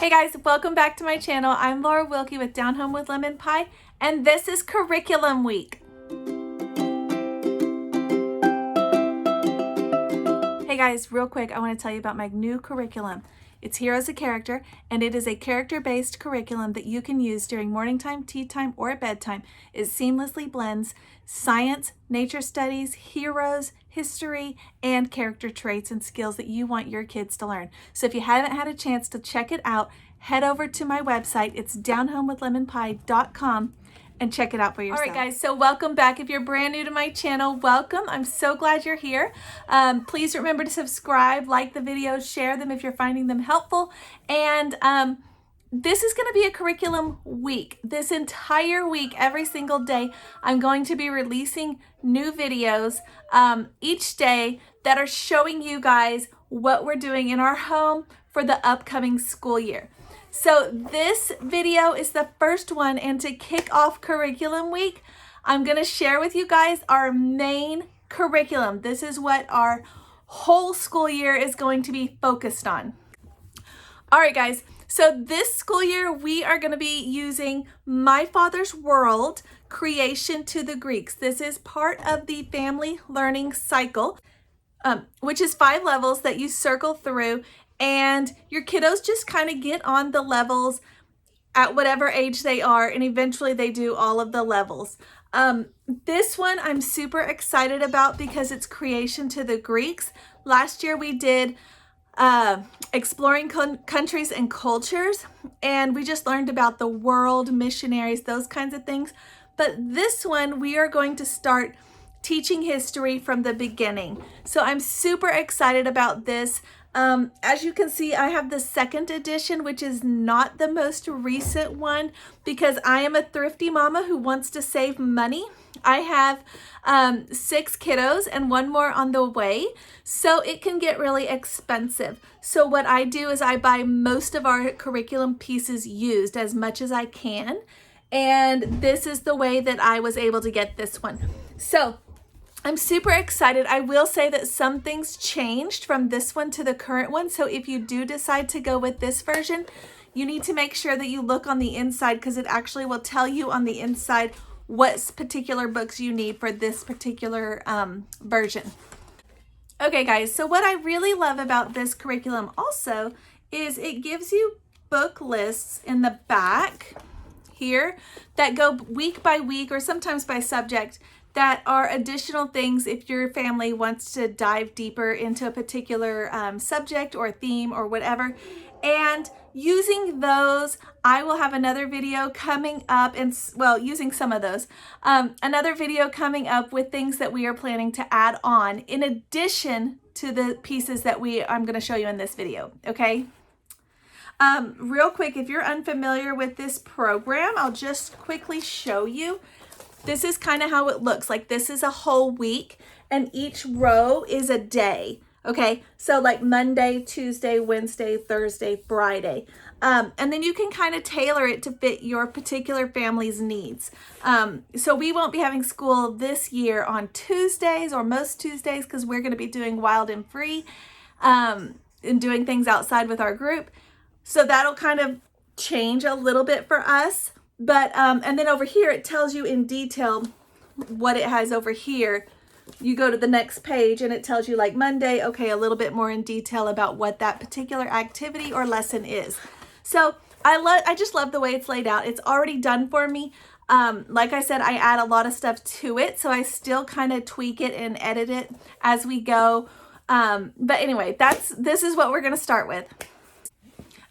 Hey guys, welcome back to my channel. I'm Laura Wilkie with Down Home with Lemon Pie, and this is Curriculum Week. Hey guys, real quick, I want to tell you about my new curriculum. It's Hero as a Character, and it is a character-based curriculum that you can use during morning time, tea time, or bedtime. It seamlessly blends science, nature studies, heroes, history, and character traits and skills that you want your kids to learn. So if you haven't had a chance to check it out, head over to my website. It's downhomewithlemonpie.com and check it out for yourself. All right, guys, so welcome back. If you're brand new to my channel, welcome. I'm so glad you're here. Please remember to subscribe, like the videos, share them if you're finding them helpful. And this is going to be a curriculum week. This entire week, every single day, I'm going to be releasing new videos each day that are showing you guys what we're doing in our home for the upcoming school year. So this video is the first one, and to kick off curriculum week, I'm going to share with you guys our main curriculum. This is what our whole school year is going to be focused on. All right, guys. So this school year, we are going to be using My Father's World, Creation to the Greeks. This is part of the family learning cycle, which is 5 levels that you circle through, and your kiddos just kind of get on the levels at whatever age they are, and eventually they do all of the levels. This one I'm super excited about because it's Creation to the Greeks. Last year we did exploring countries and cultures, and we just learned about the world, missionaries, those kinds of things. But this one, we are going to start teaching history from the beginning. So I'm super excited about this. As you can see, I have the 2nd edition, which is not the most recent one because I am a thrifty mama who wants to save money. I have 6 kiddos and 1 more on the way, so it can get really expensive. So what I do is I buy most of our curriculum pieces used as much as I can, and this is the way that I was able to get this one. So I'm super excited. I will say that some things changed from this one to the current one. So if you do decide to go with this version, you need to make sure that you look on the inside because it actually will tell you on the inside what particular books you need for this particular version. Okay, guys, so what I really love about this curriculum also is it gives you book lists in the back here that go week by week or sometimes by subject that are additional things if your family wants to dive deeper into a particular subject or theme or whatever. And using those, I will have another video coming up, and well, using some of those, another video coming up with things that we are planning to add on in addition to the pieces that I'm going to show you in this video, okay? Real quick, if you're unfamiliar with this program, I'll just quickly show you. This is kind of how it looks. Like this is a whole week, and each row is a day. Okay, so like Monday, Tuesday, Wednesday, Thursday, Friday. And then you can kind of tailor it to fit your particular family's needs. So we won't be having school this year on Tuesdays or most Tuesdays because we're going to be doing Wild and Free and doing things outside with our group. So that'll kind of change a little bit for us. But, and then over here, it tells you in detail what it has over here. You go to the next page and it tells you like Monday, okay, a little bit more in detail about what that particular activity or lesson is. So I just love the way it's laid out. It's already done for me. Like I said, I add a lot of stuff to it, so I still kind of tweak it and edit it as we go. But anyway, this is what we're going to start with.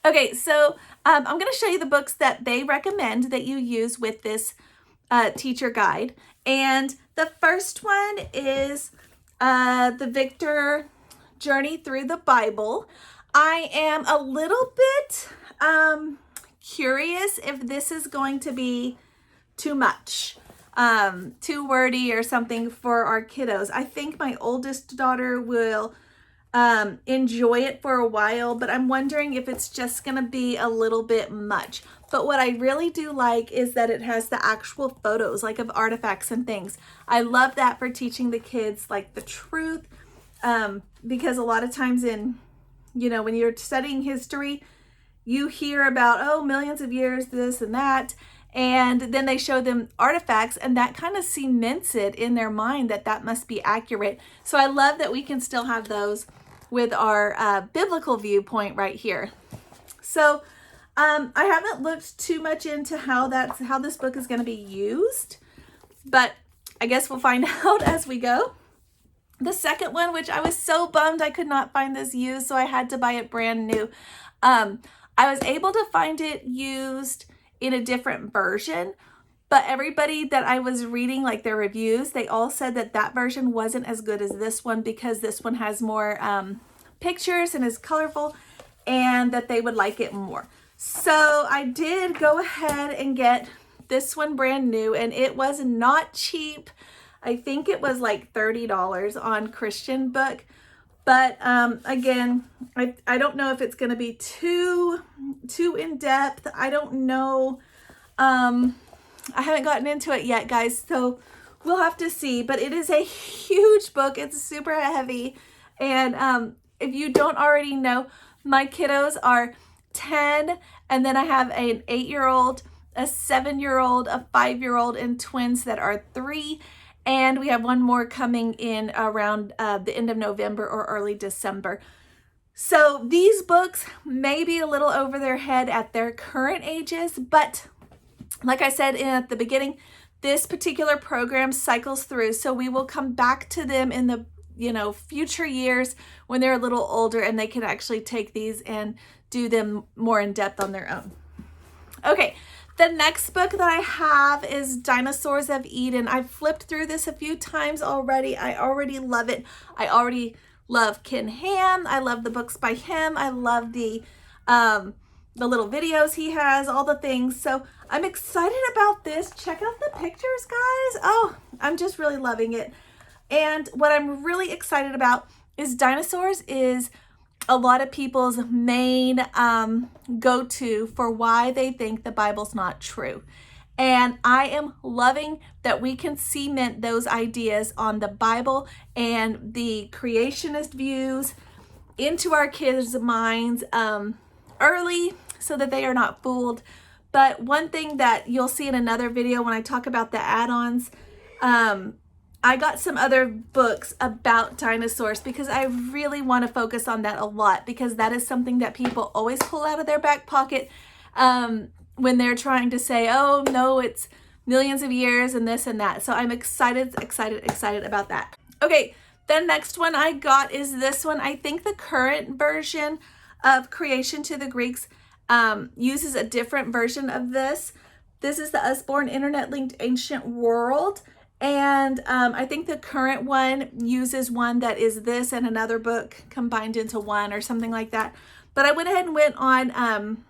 Okay, so I'm going to show you the books that they recommend that you use with this teacher guide. And the first one is The Victor Journey Through the Bible. I am a little bit curious if this is going to be too much, too wordy or something for our kiddos. I think my oldest daughter will enjoy it for a while, but I'm wondering if it's just going to be a little bit much. But what I really do like is that it has the actual photos, like of artifacts and things. I love that for teaching the kids like the truth, because a lot of times when you're studying history, you hear about, oh, millions of years, this and that, and then they show them artifacts, and that kind of cements it in their mind that that must be accurate. So I love that we can still have those with our biblical viewpoint right here. So I haven't looked too much into how this book is going to be used, but I guess we'll find out as we go. The second one, which I was so bummed I could not find this used, so I had to buy it brand new. I was able to find it used in a different version, but everybody that I was reading, like their reviews, they all said that that version wasn't as good as this one because this one has more pictures and is colorful, and that they would like it more. So I did go ahead and get this one brand new, and it was not cheap. I think it was like $30 on Christian Book. But again, I don't know if it's going to be too in-depth. I don't know. I haven't gotten into it yet, guys, so we'll have to see. But it is a huge book. It's super heavy. And if you don't already know, my kiddos are 10, and then I have an 8-year-old, a 7-year-old, a 5-year-old, and twins that are 3. And we have one more coming in around the end of November or early December. So these books may be a little over their head at their current ages, but like I said at the beginning, this particular program cycles through. So we will come back to them in the future years when they're a little older and they can actually take these and do them more in depth on their own. Okay. The next book that I have is Dinosaurs of Eden. I've flipped through this a few times already. I already love it. I already love Ken Ham. I love the books by him. I love the little videos he has, all the things. So I'm excited about this. Check out the pictures, guys. Oh, I'm just really loving it. And what I'm really excited about is Dinosaurs is a lot of people's main go-to for why they think the Bible's not true. And I am loving that we can cement those ideas on the Bible and the creationist views into our kids' minds early so that they are not fooled. But one thing that you'll see in another video when I talk about the add-ons, I got some other books about dinosaurs because I really want to focus on that a lot, because that is something that people always pull out of their back pocket when they're trying to say, oh no, it's millions of years and this and that. So I'm excited about that. Okay, the next one I got is this one. I think the current version of Creation to the Greeks uses a different version of this. This is the Usborne Internet Linked Ancient World. And I think the current one uses one that is this and another book combined into one or something like that. But I went ahead and went on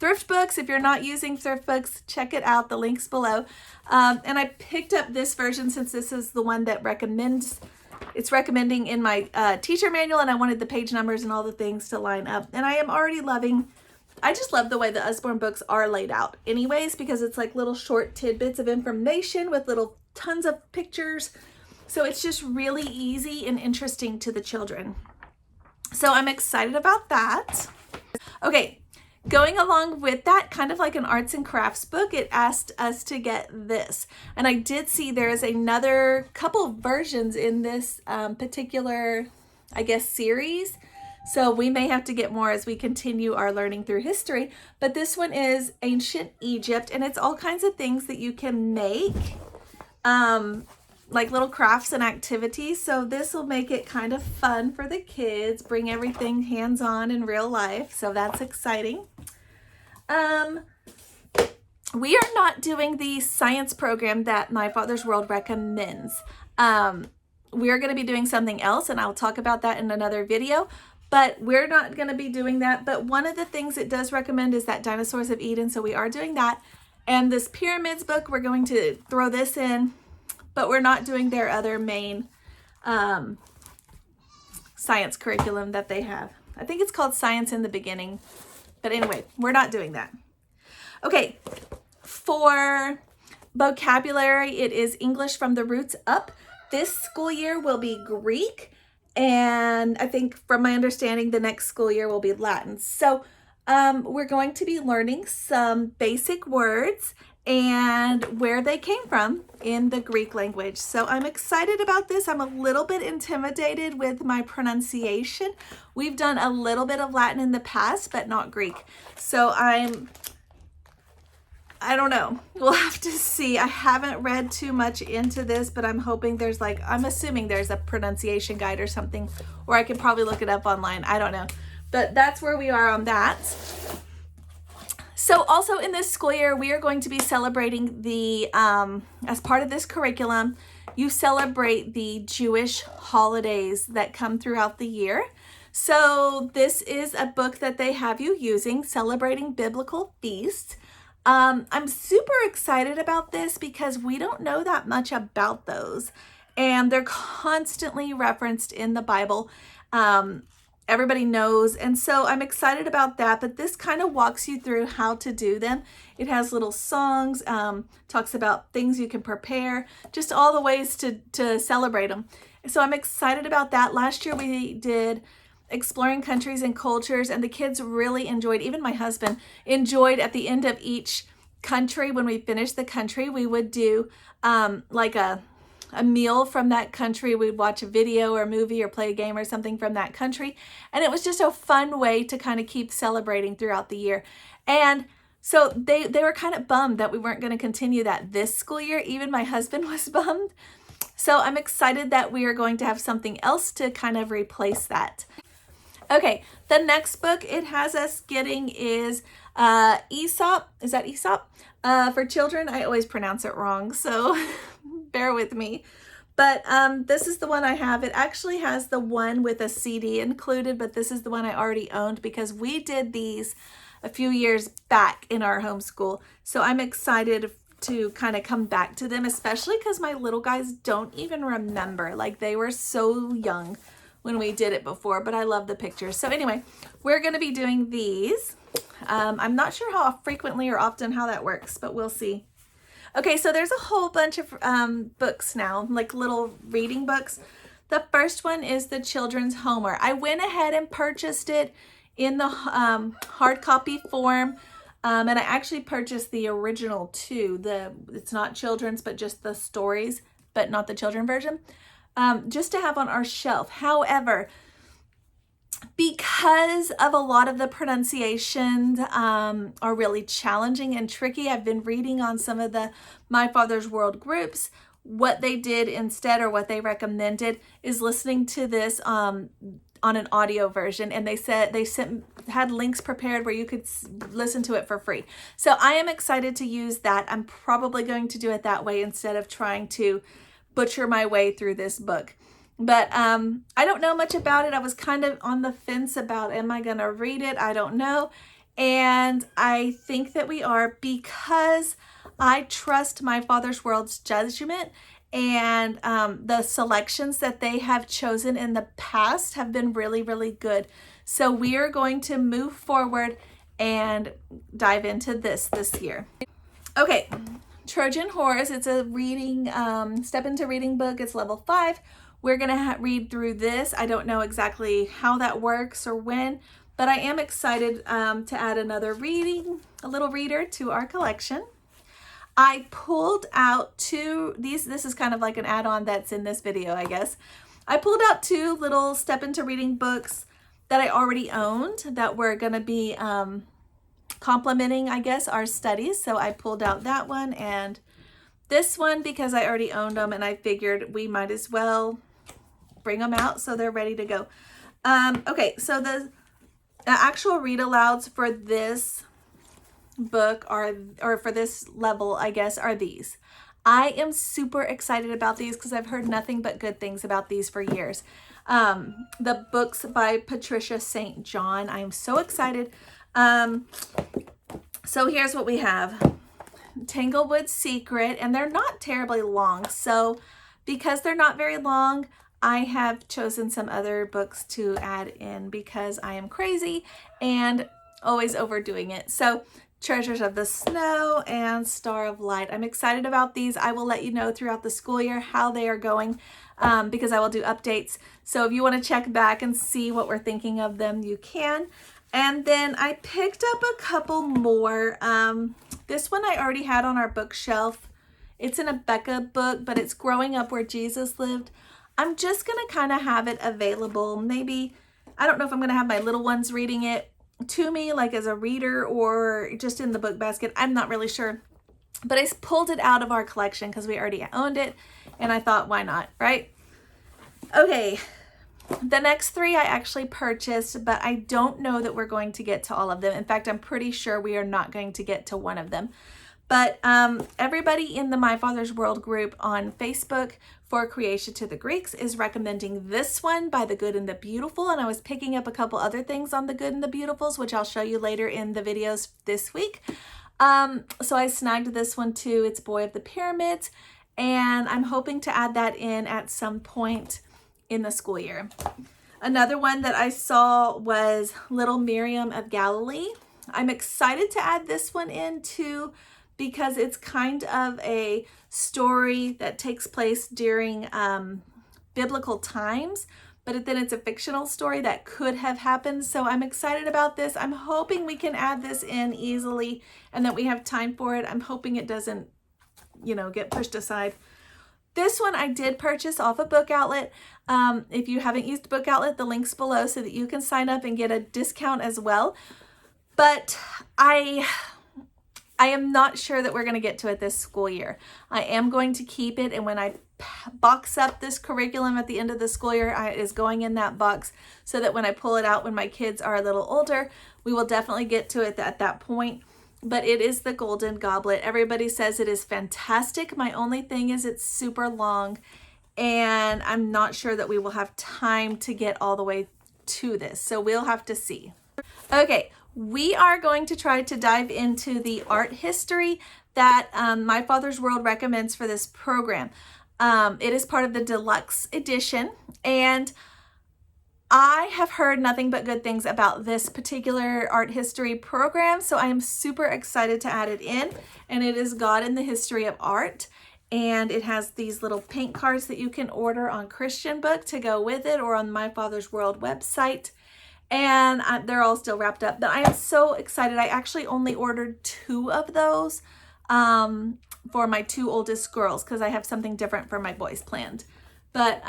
Thrift Books. If you're not using Thrift Books, check it out. The link's below. And I picked up this version since this is the one that it's recommending in my teacher manual, and I wanted the page numbers and all the things to line up. And I am already loving, I just love the way the Usborne books are laid out anyways, because it's like little short tidbits of information with little tons of pictures. So it's just really easy and interesting to the children. So I'm excited about that. Okay, going along with that, kind of like an arts and crafts book, it asked us to get this. And I did see there is another couple versions in this particular, I guess, series. So we may have to get more as we continue our learning through history. But this one is Ancient Egypt, and it's all kinds of things that you can make, like little crafts and activities. So this will make it kind of fun for the kids, bring everything hands-on in real life. So that's exciting. We are not doing the science program that My Father's World recommends. We're going to be doing something else, and I'll talk about that in another video. But we're not going to be doing that. But one of the things it does recommend is that Dinosaurs of Eden. So we are doing that. And this Pyramids book, we're going to throw this in. But we're not doing their other main science curriculum that they have. I think it's called Science in the Beginning. But anyway, we're not doing that. Okay, for vocabulary, it is English from the roots up. This school year will be Greek. And I think from my understanding, the next school year will be Latin. So we're going to be learning some basic words and where they came from in the Greek language. So I'm excited about this. I'm a little bit intimidated with my pronunciation. We've done a little bit of Latin in the past, but not Greek. So I don't know. We'll have to see. I haven't read too much into this, but I'm hoping there's I'm assuming there's a pronunciation guide or something, or I could probably look it up online. I don't know. But that's where we are on that. So also in this school year, we are going to be celebrating as part of this curriculum, you celebrate the Jewish holidays that come throughout the year. So this is a book that they have you using, Celebrating Biblical Feasts. I'm super excited about this because we don't know that much about those, and they're constantly referenced in the Bible. Everybody knows, and so I'm excited about that, but this kind of walks you through how to do them. It has little songs, talks about things you can prepare, just all the ways to celebrate them. So I'm excited about that. Last year we did exploring countries and cultures, and the kids really enjoyed, even my husband enjoyed, at the end of each country, when we finished the country, we would do like a meal from that country. We'd watch a video or a movie or play a game or something from that country, and it was just a fun way to kind of keep celebrating throughout the year. And so they were kind of bummed that we weren't going to continue that this school year. Even my husband was bummed. So I'm excited that we are going to have something else to kind of replace that. Okay, the next book it has us getting is Aesop. Is that Aesop? For children. I always pronounce it wrong, so bear with me. But this is the one I have. It actually has the one with a CD included, but this is the one I already owned because we did these a few years back in our homeschool. So I'm excited to kind of come back to them, especially because my little guys don't even remember. Like, they were so young when we did it before, but I love the pictures. So anyway, we're going to be doing these. I'm not sure how frequently or often how that works, but we'll see. Okay, so there's a whole bunch of books now, like little reading books. The first one is the Children's Homer. I went ahead and purchased it in the hard copy form, and I actually purchased the original too. It's not children's, but just the stories, but not the children version. Just to have on our shelf. However, because of a lot of the pronunciations are really challenging and tricky, I've been reading on some of the My Father's World groups. What they did instead, or what they recommended, is listening to this on an audio version, and they had links prepared where you could listen to it for free. So I am excited to use that. I'm probably going to do it that way instead of trying to butcher my way through this book. But I don't know much about it. I was kind of on the fence about, am I going to read it? I don't know. And I think that we are, because I trust My Father's World's judgment, and the selections that they have chosen in the past have been really, really good. So we are going to move forward and dive into this year. Okay. Trojan Horse, it's a reading, step into reading book. It's level 5. We're going to read through this. I don't know exactly how that works or when, but I am excited to add another a little reader to our collection. I pulled out this is kind of like an add-on that's in this video, I guess. I pulled out 2 little step into reading books that I already owned that were going to be complementing, I guess, our studies. So I pulled out that one and this one because I already owned them, and I figured we might as well bring them out so they're ready to go. Okay, so the actual read-alouds for this book or for this level, I guess, are these. I am super excited about these because I've heard nothing but good things about these for years. The books by Patricia St. John. I am so excited. So here's what we have. Tanglewood Secret, and they're not terribly long. So because they're not very long, I have chosen some other books to add in because I am crazy and always overdoing it. So Treasures of the Snow, and Star of Light. I'm excited about these. I will let you know throughout the school year how they are going because I will do updates. So if you want to check back and see what we're thinking of them, you can. And then I picked up a couple more. This one I already had on our bookshelf. It's an Becca book, but it's Growing Up Where Jesus Lived. I'm just going to kind of have it available. Maybe, I don't know if I'm going to have my little ones reading it to me, like as a reader or just in the book basket. I'm not really sure. But I pulled it out of our collection because we already owned it. And I thought, why not, right? Okay. The next three I actually purchased, but I don't know that we're going to get to all of them. In fact, I'm pretty sure we are not going to get to one of them. But everybody in the My Father's World group on Facebook for Creation to the Greeks is recommending this one by The Good and the Beautiful. And I was picking up a couple other things on The Good and the Beautifuls, which I'll show you later in the videos this week. So I snagged this one too. It's Boy of the Pyramids. And I'm hoping to add that in at some point in the school year. Another one that I saw was Little Miriam of Galilee. I'm excited to add this one in too, because it's kind of a story that takes place during biblical times, but then it's a fictional story that could have happened. So I'm excited about this. I'm hoping we can add this in easily and that we have time for it. I'm hoping it doesn't, get pushed aside. This one I did purchase off a Book Outlet. If you haven't used Book Outlet, the link's below so that you can sign up and get a discount as well. But I am not sure that we're going to get to it this school year. I am going to keep it, and when I box up this curriculum at the end of the school year, it is going in that box so that when I pull it out when my kids are a little older, we will definitely get to it at that point. But it is the Golden Goblet. Everybody says it is fantastic. My only thing is it's super long, and I'm not sure that we will have time to get all the way to this. So we'll have to see. Okay. We are going to try to dive into the art history that My Father's World recommends for this program. It is part of the deluxe edition, and I have heard nothing but good things about this particular art history program, so I am super excited to add it in. And it is God in the History of Art, and it has these little paint cards that you can order on Christian Book to go with it or on My Father's World website. And they're all still wrapped up, but I am so excited. I actually only ordered 2 of those for my 2 oldest girls because I have something different for my boys planned. But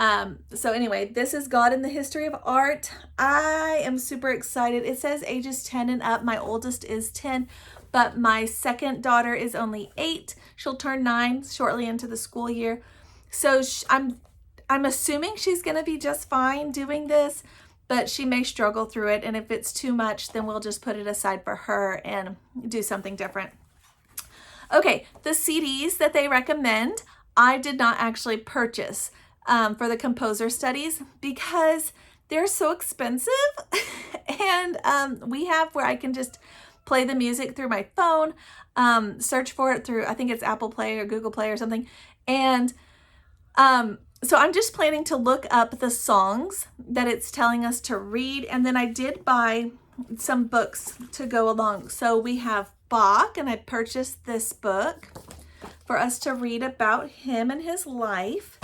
so anyway, this is God in the History of Art. I am super excited. It says ages 10 and up. My oldest is 10, but my second daughter is only 8. She'll turn 9 shortly into the school year. So I'm assuming she's going to be just fine doing this, but she may struggle through it. And if it's too much, then we'll just put it aside for her and do something different. Okay, the CDs that they recommend, I did not actually purchase for the composer studies because they're so expensive. And we have where I can just play the music through my phone, search for it through, I think it's Apple Play or Google Play or something. And so I'm just planning to look up the songs that it's telling us to read. And then I did buy some books to go along. So we have Bach, and I purchased this book for us to read about him and his life.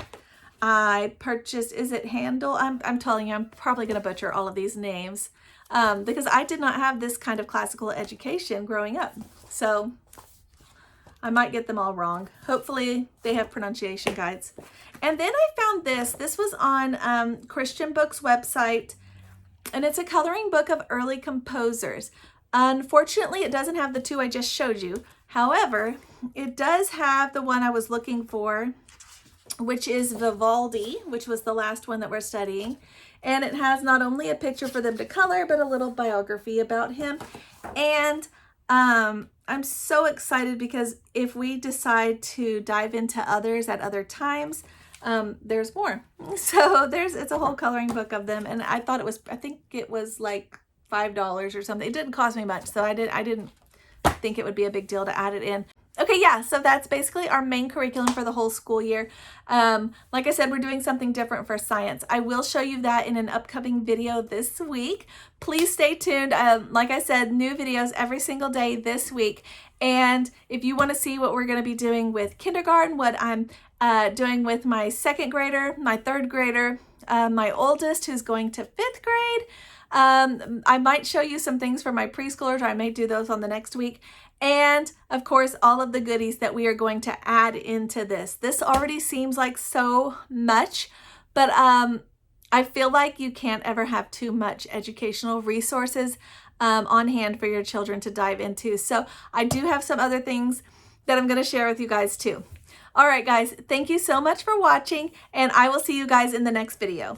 I purchased, is it Handel? I'm telling you, I'm probably going to butcher all of these names because I did not have this kind of classical education growing up. So I might get them all wrong. Hopefully they have pronunciation guides. And then I found this. This was on Christian Book's website, and it's a coloring book of early composers. Unfortunately, it doesn't have the 2 I just showed you. However, it does have the one I was looking for, which is Vivaldi, which was the last one that we're studying. And it has not only a picture for them to color, but a little biography about him. And I'm so excited because if we decide to dive into others at other times, there's more. So it's a whole coloring book of them. And I think it was like $5 or something. It didn't cost me much. So I didn't think it would be a big deal to add it in. Okay, yeah, so that's basically our main curriculum for the whole school year. Like I said, we're doing something different for science. I will show you that in an upcoming video this week. Please stay tuned. Like I said, new videos every single day this week. And if you want to see what we're going to be doing with kindergarten, what I'm doing with my second grader, my third grader, my oldest who's going to fifth grade, I might show you some things for my preschoolers, or I may do those on the next week. And of course, all of the goodies that we are going to add into this. This already seems like so much, but I feel like you can't ever have too much educational resources on hand for your children to dive into. So I do have some other things that I'm going to share with you guys too. All right, guys, thank you so much for watching, and I will see you guys in the next video.